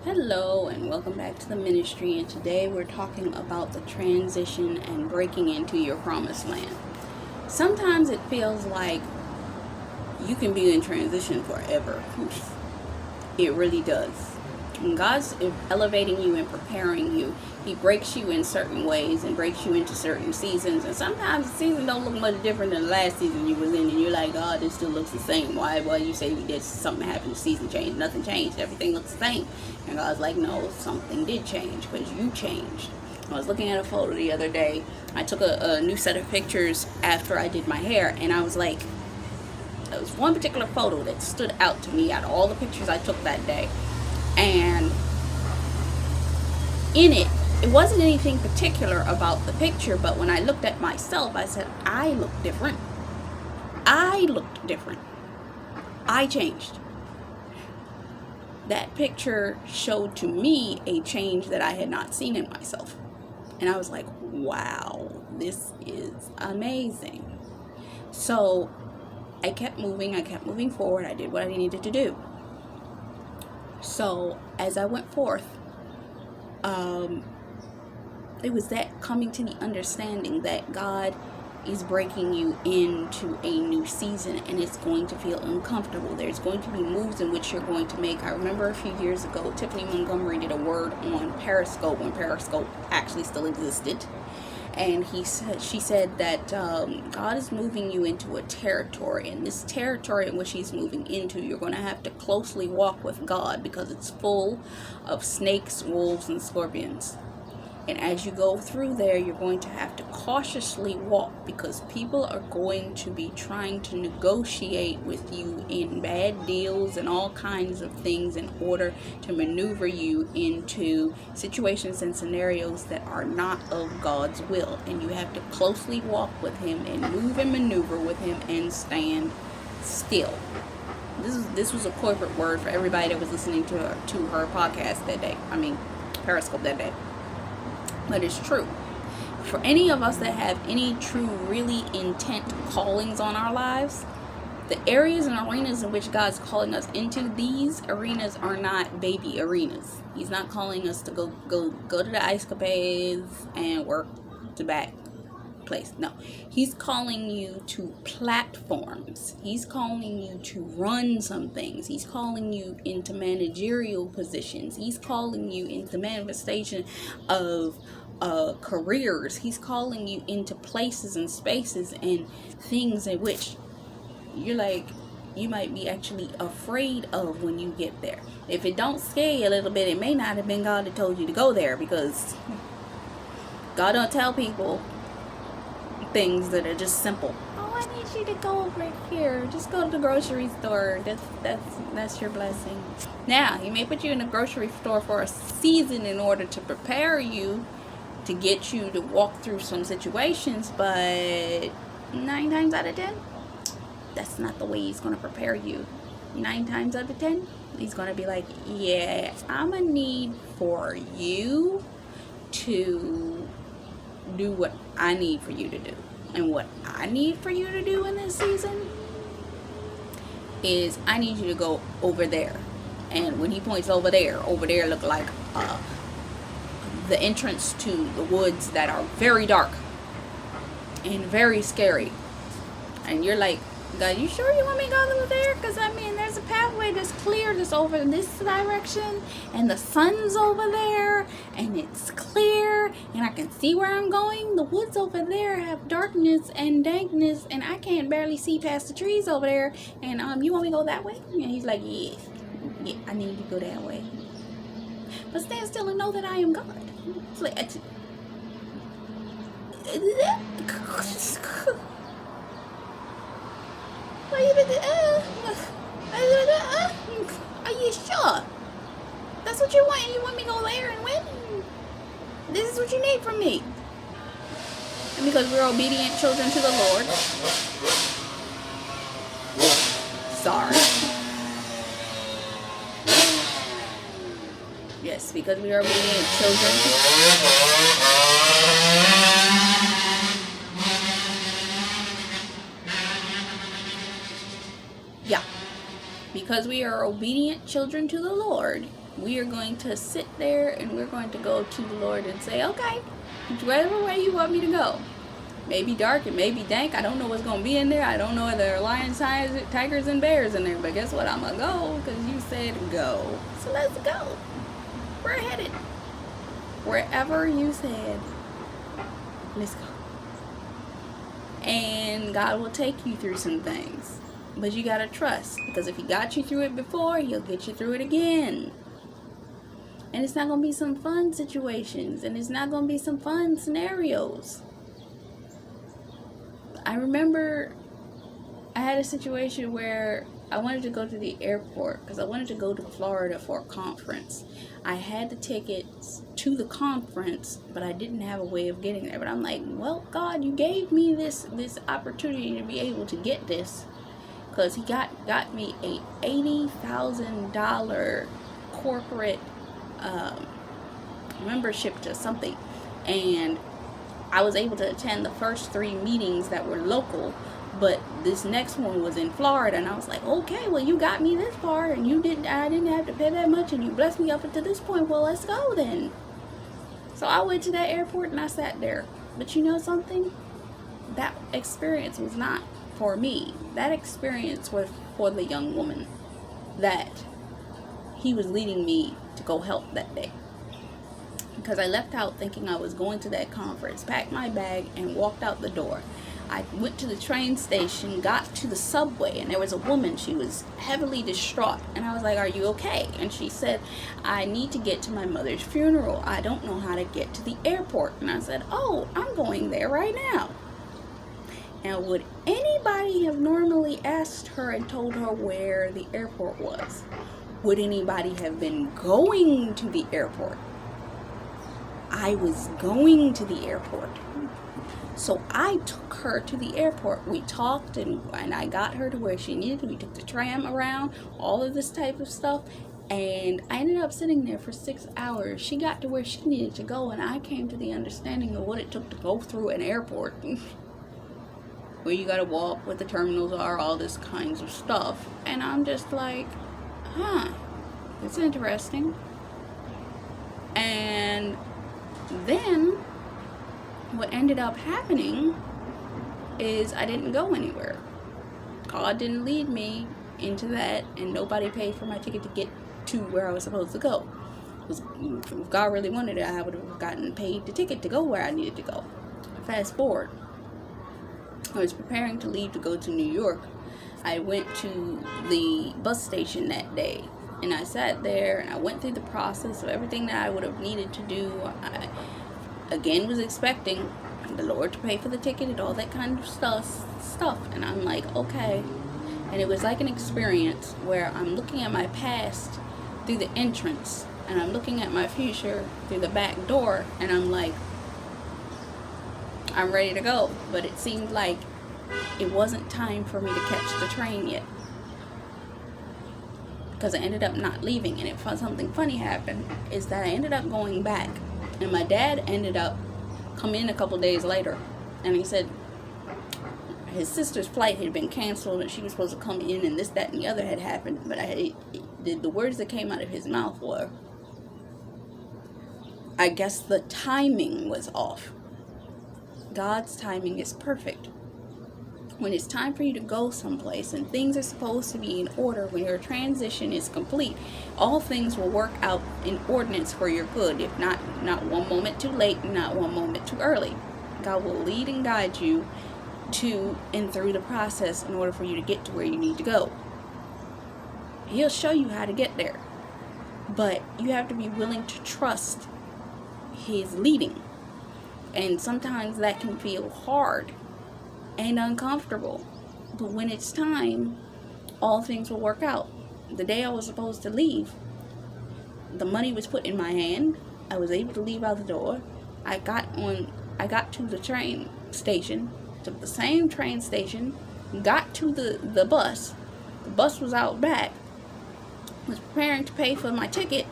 Hello and welcome back to the ministry, and today we're talking about the transition and breaking into your promised land. Sometimes it feels like you can be in transition forever. It really does. When God's elevating you and preparing you, He breaks you in certain ways and breaks you into certain seasons. And sometimes the season don't look much different than the last season you was in, and you're like, God, this still looks the same. Why? Well, you say that something happened, the season changed, nothing changed, everything looks the same. And God's like, no, something did change because you changed. I was looking at a photo the other day. I took a new set of pictures after I did my hair, and I was like, there was one particular photo that stood out to me out of all the pictures I took that day. And in it wasn't anything particular about the picture, but when I looked at myself, I said, I look different. I looked different. I changed. That picture showed to me a change that I had not seen in myself. And I was like, wow, this is amazing. So I kept moving forward. I did what I needed to do. So as I went forth, it was that coming to the understanding that God is breaking you into a new season, and it's going to feel uncomfortable. There's going to be moves in which you're going to make. I remember a few years ago, Tiffany Montgomery did a word on Periscope when Periscope actually still existed. And she said that God is moving you into a territory, and this territory in which He's moving into, you're going to have to closely walk with God because it's full of snakes, wolves, and scorpions. And as you go through there, you're going to have to cautiously walk because people are going to be trying to negotiate with you in bad deals and all kinds of things in order to maneuver you into situations and scenarios that are not of God's will. And you have to closely walk with Him and move and maneuver with Him and stand still. This was a corporate word for everybody that was listening to her podcast that day. Periscope that day. But it's true. For any of us that have any true, really intent callings on our lives, the areas and arenas in which God's calling us into, these arenas are not baby arenas. He's not calling us to go to the ice capades and work the back place. No, He's calling you to platforms. He's calling you to run some things. He's calling you into managerial positions. He's calling you into manifestation of careers. He's calling you into places and spaces and things in which you're like, you might be actually afraid of when you get there. If it don't scare you a little bit, it may not have been God that told you to go there, because God don't tell people things that are just simple. Oh, I need you to go over here. Just go to the grocery store. That's your blessing. Now, He may put you in the grocery store for a season in order to prepare you, to get you to walk through some situations, but 9 times out of 10, that's not the way He's going to prepare you. 9 times out of 10, He's going to be like, yeah, I'm going to need for you to do what I need for you to do. And what I need for you to do in this season is I need you to go over there. And when He points over there look like the entrance to the woods that are very dark and very scary. And you're like, God, you sure you want me to go over there? Because there's a pathway that's clear that's over in this direction, and the sun's over there, and it's clear, and I can see where I'm going. The woods over there have darkness and dankness, and I can't barely see past the trees over there. And you want me to go that way? And He's like, yeah, I need you to go that way. But stand still and know that I am God. It's like, are you sure? That's what you want? And you want me to go there and win? This is what you need from me. And because we're obedient children to the Lord. Sorry. Yes, because we are obedient children. Yeah. Because we are obedient children to the Lord, We are going to sit there and we're going to go to the Lord and say, okay, whatever way you want me to go. Maybe dark, it may be dank. I don't know what's going to be in there. I don't know if there are lions, tigers, and bears in there. But guess what? I'm going to go because you said go. So let's go. We're headed wherever you said. Let's go. And God will take you through some things. But you got to trust. Because if he got you through it before, he'll get you through it again. And it's not going to be some fun situations. And it's not going to be some fun scenarios. I remember I had a situation where I wanted to go to the airport because I wanted to go to Florida for a conference. I had the tickets to the conference, but I didn't have a way of getting there. But I'm like, well, God, you gave me this opportunity to be able to get this, because he got me a $80,000 corporate membership to something, and I was able to attend the first 3 meetings that were local, but this next one was in Florida, and I was like, okay, well, you got me this far, and I didn't have to pay that much, and you blessed me up until this point. Well, let's go then. So I went to that airport and I sat there. But you know something? That experience was not for me. That experience was for the young woman that he was leading me to go help that day. Because I left out thinking I was going to that conference, packed my bag, and walked out the door. I went to the train station, got to the subway, and there was a woman. She was heavily distraught. And I was like, are you okay? And she said, I need to get to my mother's funeral. I don't know how to get to the airport. And I said, oh, I'm going there right now. Now, would anybody have normally asked her and told her where the airport was? Would anybody have been going to the airport? I was going to the airport. So I took her to the airport. We talked and I got her to where she needed to. We took the tram around, all of this type of stuff. And I ended up sitting there for 6 hours. She got to where she needed to go, and I came to the understanding of what it took to go through an airport. Where you gotta walk, what the terminals are, all this kinds of stuff. And I'm just like, it's interesting. And then what ended up happening is I didn't go anywhere. God didn't lead me into that, and nobody paid for my ticket to get to where I was supposed to go. If God really wanted it, I would have gotten paid the ticket to go where I needed to go. Fast forward, I was preparing to leave to go to New York. I went to the bus station that day, and I sat there and I went through the process of everything that I would have needed to do. I again was expecting the Lord to pay for the ticket and all that kind of stuff. And I'm like, okay. And it was like an experience where I'm looking at my past through the entrance, and I'm looking at my future through the back door, and I'm like, I'm ready to go. But it seemed like it wasn't time for me to catch the train yet, because I ended up not leaving. And something funny happened is that I ended up going back, and my dad ended up coming in a couple days later, and he said his sister's flight had been canceled and she was supposed to come in, and this, that, and the other had happened. But the words that came out of his mouth were, I guess the timing was off. God's timing is perfect. When it's time for you to go someplace and things are supposed to be in order, when your transition is complete, all things will work out in ordinance for your good. If not one moment too late, not one moment too early. God will lead and guide you to and through the process in order for you to get to where you need to go. He'll show you how to get there, but you have to be willing to trust his leading. And sometimes that can feel hard and uncomfortable, but when it's time, all things will work out. The day I was supposed to leave, the money was put in my hand. I was able to leave out the door. I got to the train station, took the same train station, got to the bus. The bus was out back. Was preparing to pay for my ticket.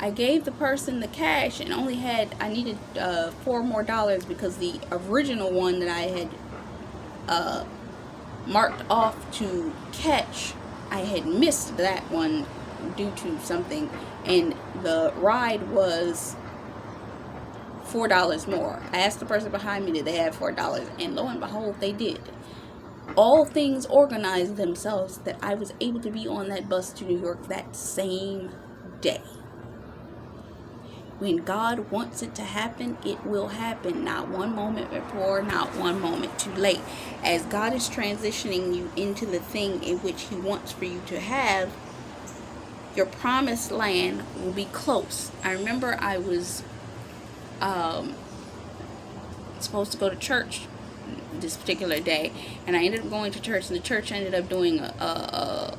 I gave the person the cash and I needed $4 more because the original one that I had marked off to catch, I had missed that one due to something, and the ride was $4 more. I asked the person behind me, did they have $4? And lo and behold, they did. All things organized themselves that I was able to be on that bus to New York that same day. When God wants it to happen, it will happen. Not one moment before, not one moment too late. As God is transitioning you into the thing in which He wants for you to have, your promised land will be close. I remember I was supposed to go to church this particular day, and I ended up going to church, and the church ended up doing a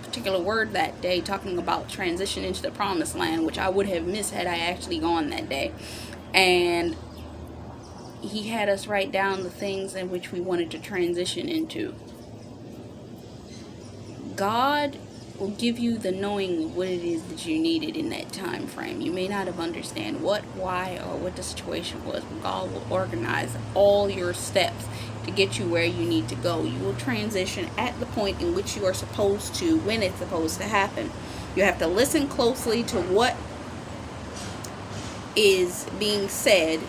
particular word that day, talking about transition into the promised land, which I would have missed had I actually gone that day. And he had us write down the things in which we wanted to transition into. God will give you the knowing of what it is that you needed in that time frame. You may not have understand what, why, or what the situation was, but God will organize all your steps to get you where you need to go. You will transition at the point in which you are supposed to, when it's supposed to happen. You have to listen closely to what is being said.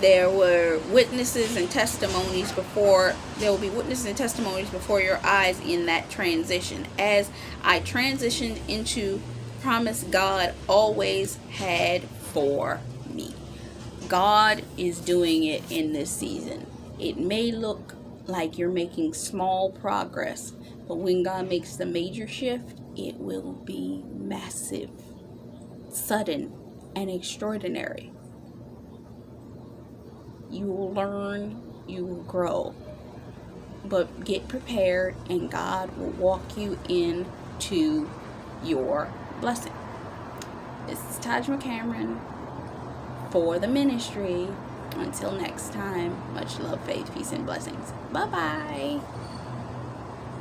There were witnesses and testimonies before. There will be witnesses and testimonies before your eyes in that transition. As I transitioned into promise God always had for me. God is doing it in this season. It may look like you're making small progress, but when God makes the major shift, it will be massive, sudden, and extraordinary. You will learn, you will grow, but get prepared, and God will walk you into your blessing. This is Taj McCameron for the ministry. Until next time, much love, faith, peace, and blessings. Bye-bye.